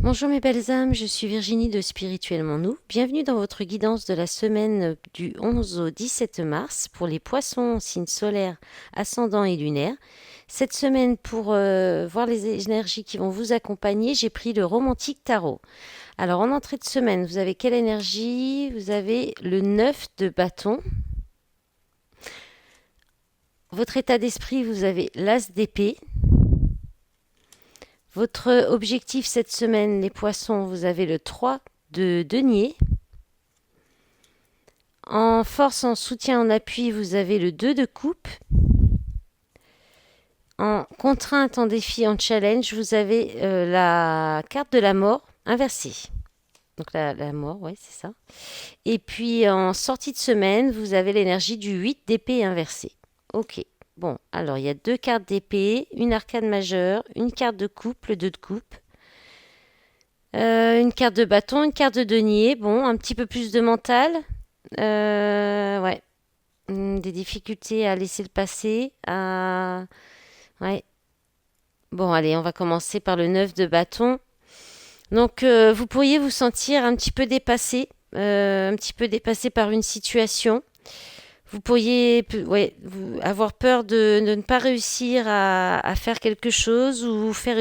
Bonjour mes belles âmes, je suis Virginie de Spirituellement Nous. Bienvenue dans votre guidance de la semaine du 11 au 17 mars pour les poissons, signes solaires, ascendants et lunaires. Cette semaine, pour voir les énergies qui vont vous accompagner, j'ai pris le romantique tarot. Alors en entrée de semaine, vous avez quelle énergie? Vous avez le 9 de bâton. Votre état d'esprit, vous avez l'as d'épée. Votre objectif cette semaine, les poissons, vous avez le 3 de denier. En force, en soutien, en appui, vous avez le 2 de coupe. En contrainte, en défi, en challenge, vous avez la carte de la mort inversée. Donc la mort, ouais, c'est ça. Et puis en sortie de semaine, vous avez l'énergie du 8 d'épée inversée. Ok. Bon, alors il y a deux cartes d'épée, une arcane majeure, une carte de coupe, le 2 de coupe. Une carte de bâton, une carte de denier. Bon, un petit peu plus de mental. Ouais. Des difficultés à laisser le passer. Ouais. Bon, allez, on va commencer par le 9 de bâton. Donc, vous pourriez vous sentir un petit peu dépassé par une situation. Vous pourriez ouais, avoir peur de ne pas réussir à faire quelque chose ou en faire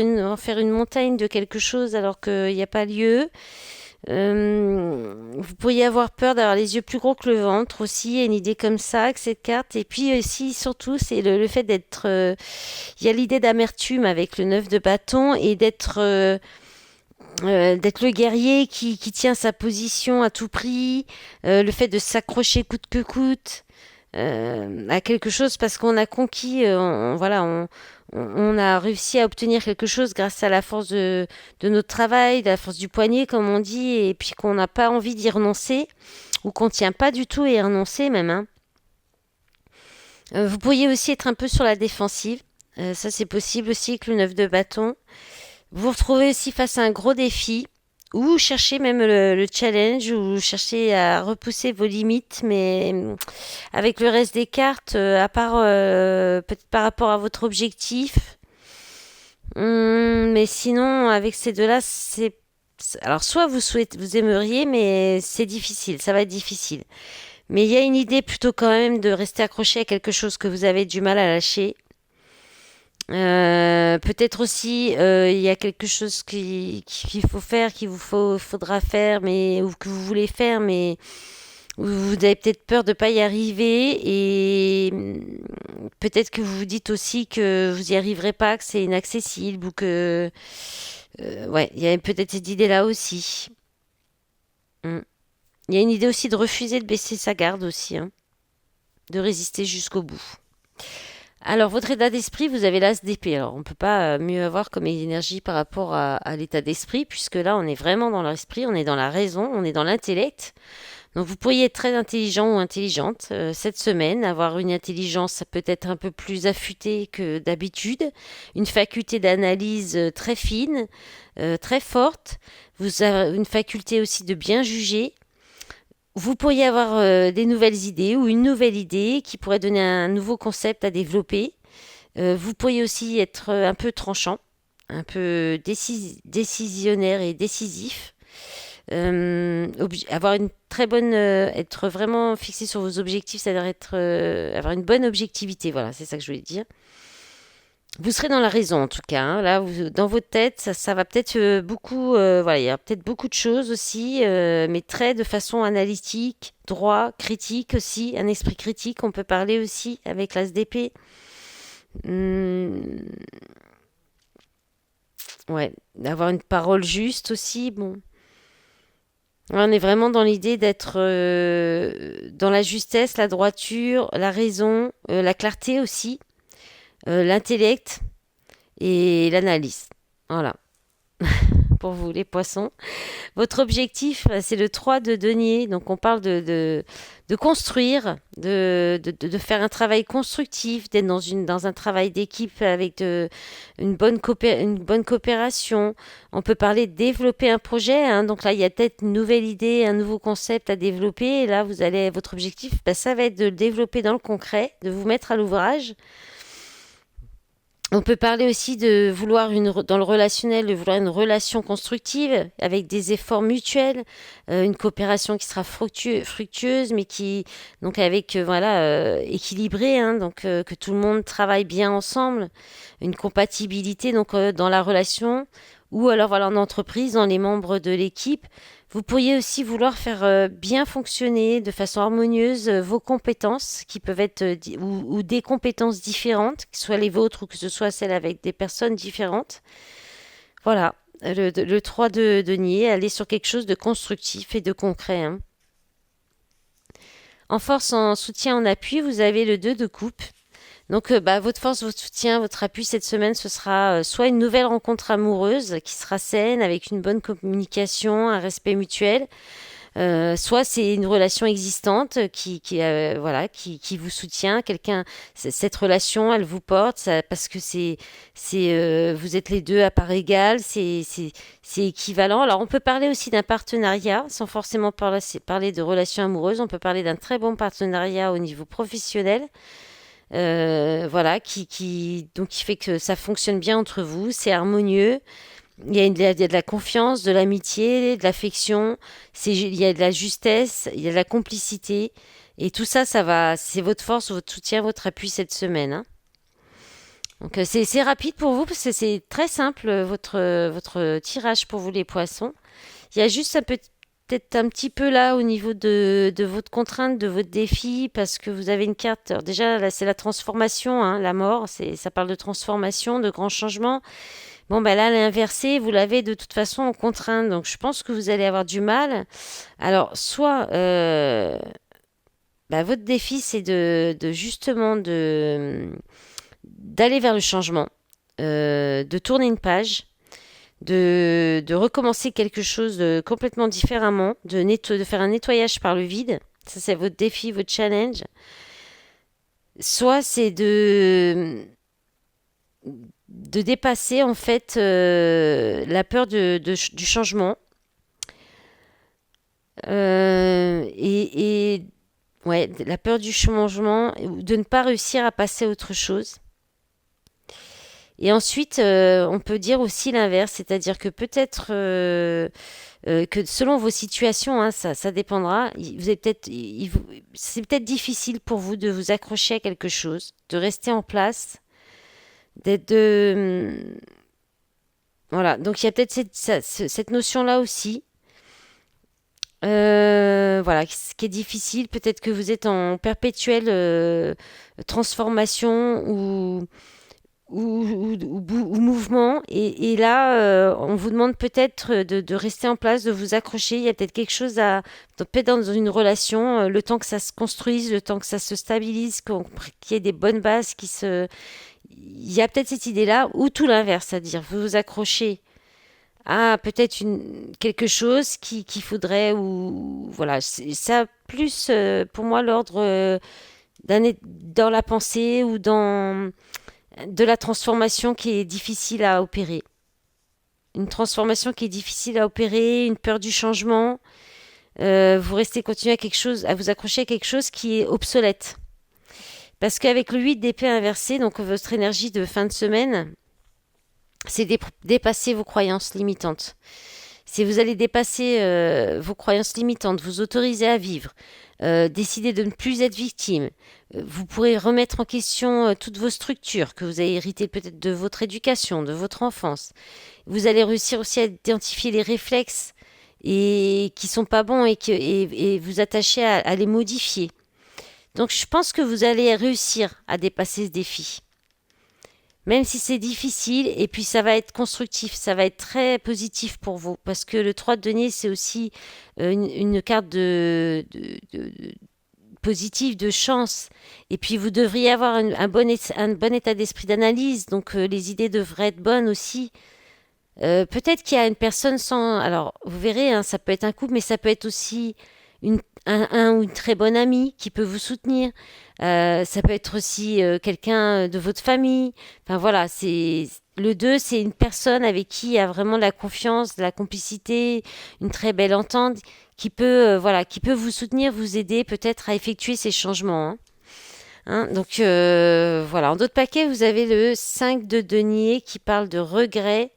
une montagne de quelque chose alors qu'il n'y a pas lieu. Vous pourriez avoir peur d'avoir les yeux plus gros que le ventre aussi, il y a une idée comme ça avec cette carte. Et puis aussi, surtout, c'est le fait d'être... il y a l'idée d'amertume avec le 9 de bâton et d'être le guerrier qui tient sa position à tout prix, le fait de s'accrocher coûte que coûte à quelque chose parce qu'on a conquis, voilà, on a réussi à obtenir quelque chose grâce à la force de notre travail, de la force du poignet, comme on dit, et puis qu'on n'a pas envie d'y renoncer, ou qu'on tient pas du tout à y renoncer même. Hein. Vous pourriez aussi être un peu sur la défensive. Ça, c'est possible aussi avec le 9 de bâton. Vous vous retrouvez aussi face à un gros défi, ou chercher même le challenge, ou chercher à repousser vos limites, mais avec le reste des cartes, à part peut-être par rapport à votre objectif. Mais sinon, avec ces deux-là, alors soit vous aimeriez, mais c'est difficile, ça va être difficile. Mais il y a une idée plutôt quand même de rester accroché à quelque chose que vous avez du mal à lâcher. Peut-être aussi il y a quelque chose qu'il faut faire, faudra faire, mais ou que vous voulez faire, mais vous avez peut-être peur de ne pas y arriver et peut-être que vous vous dites aussi que vous n'y arriverez pas, que c'est inaccessible ou que ouais, il y a peut-être cette idée-là aussi. Mm. Il y a une idée aussi de refuser de baisser sa garde aussi, hein, de résister jusqu'au bout. Alors, votre état d'esprit, vous avez l'as d'épée. Alors, on ne peut pas mieux avoir comme énergie par rapport à l'état d'esprit, puisque là, on est vraiment dans l'esprit, on est dans la raison, on est dans l'intellect. Donc, vous pourriez être très intelligent ou intelligente cette semaine, avoir une intelligence peut-être un peu plus affûtée que d'habitude, une faculté d'analyse très fine, très forte, vous avez une faculté aussi de bien juger. Vous pourriez avoir des nouvelles idées ou une nouvelle idée qui pourrait donner un nouveau concept à développer. Vous pourriez aussi être un peu tranchant, un peu décisionnaire et décisif. Avoir une très bonne, être vraiment fixé sur vos objectifs, c'est-à-dire avoir une bonne objectivité. Voilà, c'est ça que je voulais dire. Vous serez dans la raison en tout cas. Hein. Là, dans votre tête, ça va peut-être beaucoup. Voilà, il y a peut-être beaucoup de choses aussi, mais très de façon analytique, droit, critique aussi, un esprit critique. On peut parler aussi avec l'as d'épée. Hum, ouais, d'avoir une parole juste aussi. Bon, on est vraiment dans l'idée d'être dans la justesse, la droiture, la raison, la clarté aussi, l'intellect et l'analyse. Voilà, pour vous les poissons. Votre objectif, c'est le 3 de denier. Donc on parle de construire, de faire un travail constructif, d'être dans un travail d'équipe avec une bonne coopération. On peut parler de développer un projet. Hein. Donc là, il y a peut-être une nouvelle idée, un nouveau concept à développer. Et là, votre objectif, ça va être de le développer dans le concret, de vous mettre à l'ouvrage. On peut parler aussi de vouloir dans le relationnel, de vouloir une relation constructive avec des efforts mutuels, une coopération qui sera fructueuse, mais qui donc avec voilà équilibrée, hein, donc que tout le monde travaille bien ensemble, une compatibilité donc dans la relation ou alors voilà en entreprise, dans les membres de l'équipe. Vous pourriez aussi vouloir faire bien fonctionner de façon harmonieuse vos compétences qui peuvent être ou des compétences différentes, que ce soit les vôtres ou que ce soit celles avec des personnes différentes. Voilà, le 3 de denier, aller sur quelque chose de constructif et de concret, hein. En force, en soutien, en appui, vous avez le 2 de coupe. Donc, votre force, votre soutien, votre appui cette semaine, ce sera soit une nouvelle rencontre amoureuse qui sera saine, avec une bonne communication, un respect mutuel, soit c'est une relation existante voilà, qui vous soutient. Cette relation, elle vous porte parce que vous êtes les deux à part égale, c'est équivalent. Alors, on peut parler aussi d'un partenariat, sans forcément parler de relations amoureuses. On peut parler d'un très bon partenariat au niveau professionnel. Voilà, donc qui fait que ça fonctionne bien entre vous, c'est harmonieux. Il y a de la confiance, de l'amitié, de l'affection. Il y a de la justesse, il y a de la complicité. Et tout ça, c'est votre force, votre soutien, votre appui cette semaine, hein. Donc c'est rapide pour vous parce que c'est très simple votre tirage pour vous les poissons. Il y a juste peut-être un petit peu là au niveau de votre contrainte, de votre défi, parce que vous avez une carte. Alors déjà, là, c'est la transformation, hein, la mort. Ça parle de transformation, de grands changements. Bon, ben là, l'inversé, vous l'avez de toute façon en contrainte. Donc, je pense que vous allez avoir du mal. Alors, soit votre défi, c'est justement d'aller vers le changement, de tourner une page, de recommencer quelque chose complètement différemment, de faire un nettoyage par le vide. Ça, c'est votre défi, votre challenge. Soit c'est de dépasser en fait la peur du changement et ouais, la peur du changement, de ne pas réussir à passer à autre chose. Et ensuite, on peut dire aussi l'inverse, c'est-à-dire que peut-être que selon vos situations, hein, ça dépendra. C'est peut-être difficile pour vous de vous accrocher à quelque chose, de rester en place, d'être voilà. Donc il y a peut-être cette notion-là aussi. Voilà, ce qui est difficile, peut-être que vous êtes en perpétuelle transformation ou mouvement. Et là, on vous demande peut-être de rester en place, de vous accrocher. Il y a peut-être quelque chose peut-être dans une relation, le temps que ça se construise, le temps que ça se stabilise, qu'il y ait des bonnes bases il y a peut-être cette idée-là, ou tout l'inverse, c'est-à-dire vous vous accrochez à peut-être quelque chose qu'il faudrait, ou voilà, ça plus pour moi l'ordre dans la pensée ou dans de la transformation qui est difficile à opérer. Une transformation qui est difficile à opérer, une peur du changement. Vous restez continuer à quelque chose, à vous accrocher à quelque chose qui est obsolète. Parce qu'avec le 8 d'épée inversé, donc votre énergie de fin de semaine, c'est dépasser vos croyances limitantes. Si vous allez dépasser vos croyances limitantes, vous autoriser à vivre, décider de ne plus être victime, vous pourrez remettre en question toutes vos structures que vous avez héritées peut-être de votre éducation, de votre enfance. Vous allez réussir aussi à identifier les réflexes et qui sont pas bons et vous attacher à les modifier. Donc je pense que vous allez réussir à dépasser ce défi. Même si c'est difficile, et puis ça va être constructif, ça va être très positif pour vous. Parce que le 3 de denier, c'est aussi une carte positive, de chance. Et puis vous devriez avoir un bon état d'esprit d'analyse, donc les idées devraient être bonnes aussi. Peut-être qu'il y a une personne sans... Alors, vous verrez, hein, ça peut être un couple, mais ça peut être aussi un ou une très bonne amie qui peut vous soutenir. Ça peut être aussi quelqu'un de votre famille. Enfin voilà, le 2, c'est une personne avec qui il y a vraiment de la confiance, de la complicité, une très belle entente, qui peut vous soutenir, vous aider peut-être à effectuer ces changements, hein. Hein. Donc voilà, en d'autres paquets, vous avez le 5 de denier qui parle de regret,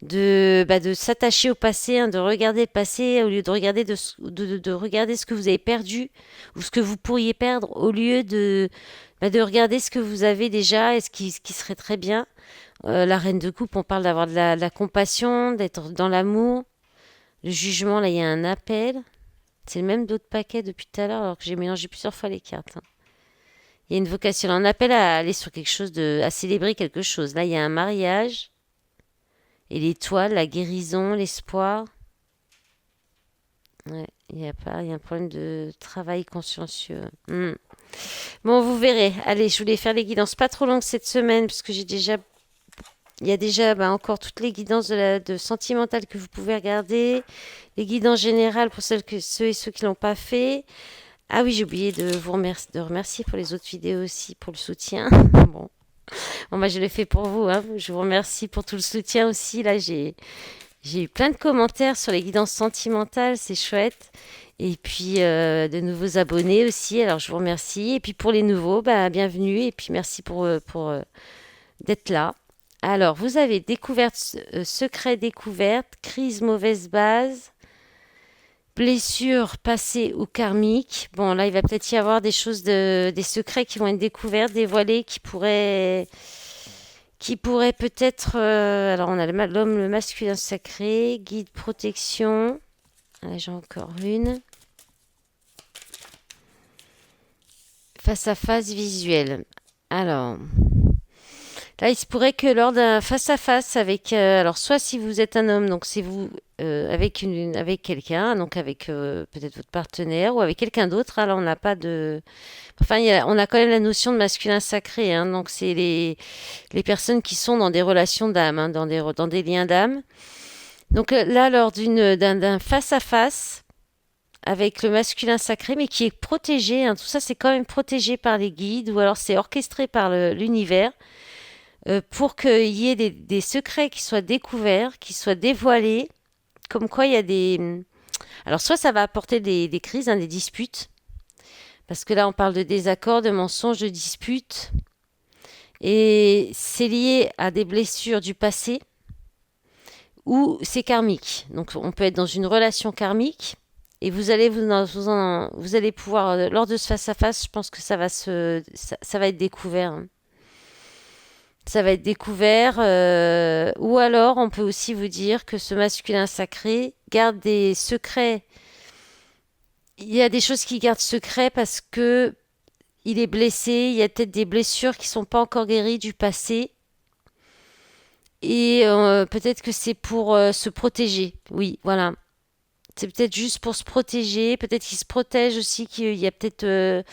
de s'attacher au passé, hein, de regarder le passé au lieu de regarder, de regarder ce que vous avez perdu ou ce que vous pourriez perdre au lieu de regarder ce que vous avez déjà et ce qui serait très bien. La reine de coupe, on parle d'avoir de la compassion, d'être dans l'amour. Le jugement, là, il y a un appel. C'est le même d'autres paquets depuis tout à l'heure, alors que j'ai mélangé plusieurs fois les cartes. Hein. Il y a une vocation, on appelle à aller sur quelque chose à célébrer quelque chose. Là, il y a un mariage et l'étoile, la guérison, l'espoir. Ouais, il y a un problème de travail consciencieux. Bon, vous verrez. Allez, je voulais faire les guidances pas trop longues cette semaine parce que il y a déjà encore toutes les guidances de sentimentales que vous pouvez regarder, les guidances générales pour ceux et ceux qui l'ont pas fait. Ah oui, j'ai oublié de vous remercier pour les autres vidéos aussi, pour le soutien. Bon, bah, je l'ai fait pour vous. Hein. Je vous remercie pour tout le soutien aussi. Là, j'ai eu plein de commentaires sur les guidances sentimentales, c'est chouette. Et puis de nouveaux abonnés aussi. Alors je vous remercie. Et puis pour les nouveaux, bah, bienvenue. Et puis merci pour d'être là. Alors, vous avez découverte, secret découverte, crise mauvaise base, blessure passée ou karmique. Bon, là, il va peut-être y avoir des secrets qui vont être découverts, dévoilés, qui pourraient peut-être. Alors, on a l'homme, le masculin sacré, guide, protection. Là, j'ai encore une. Face à face visuel. Alors. Là, il se pourrait que lors d'un face-à-face avec, alors soit si vous êtes un homme, donc c'est vous avec quelqu'un, donc avec peut-être votre partenaire ou avec quelqu'un d'autre. Hein, là, on n'a pas de, enfin, on a quand même la notion de masculin sacré. Hein, donc c'est les personnes qui sont dans des relations d'âme, hein, dans des liens d'âme. Donc là, lors d'un face-à-face avec le masculin sacré, mais qui est protégé. Hein, tout ça, c'est quand même protégé par les guides ou alors c'est orchestré par l'univers pour qu'il y ait des secrets qui soient découverts, qui soient dévoilés, comme quoi il y a des. Alors, soit ça va apporter des crises, hein, des disputes, parce que là, on parle de désaccords, de mensonges, de disputes, et c'est lié à des blessures du passé, ou c'est karmique. Donc, on peut être dans une relation karmique, et vous allez pouvoir, lors de ce face-à-face, je pense que ça va être découvert. Hein. Ça va être découvert. Ou alors, on peut aussi vous dire que ce masculin sacré garde des secrets. Il y a des choses qu'il garde secret parce que il est blessé. Il y a peut-être des blessures qui sont pas encore guéries du passé. Et peut-être que c'est pour se protéger. Oui, voilà. C'est peut-être juste pour se protéger. Peut-être qu'il se protège aussi. Qu'il y a peut-être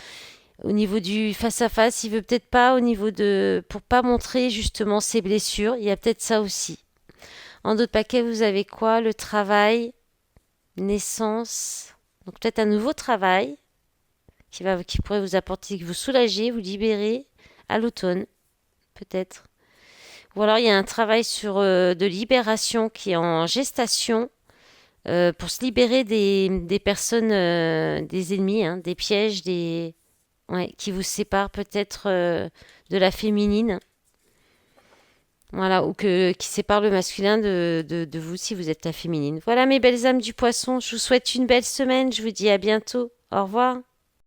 au niveau du face-à-face, il veut peut-être pas au niveau pour pas montrer justement ses blessures. Il y a peut-être ça aussi. En d'autres paquets, vous avez quoi? Le travail, naissance. Donc peut-être un nouveau travail qui pourrait vous apporter, vous soulager, vous libérer à l'automne, peut-être. Ou alors il y a un travail de libération qui est en gestation pour se libérer des personnes, des ennemis, hein, des pièges, ouais, qui vous séparent peut-être de la féminine. Voilà, ou qui sépare le masculin de vous si vous êtes la féminine. Voilà mes belles âmes du poisson, je vous souhaite une belle semaine, je vous dis à bientôt. Au revoir.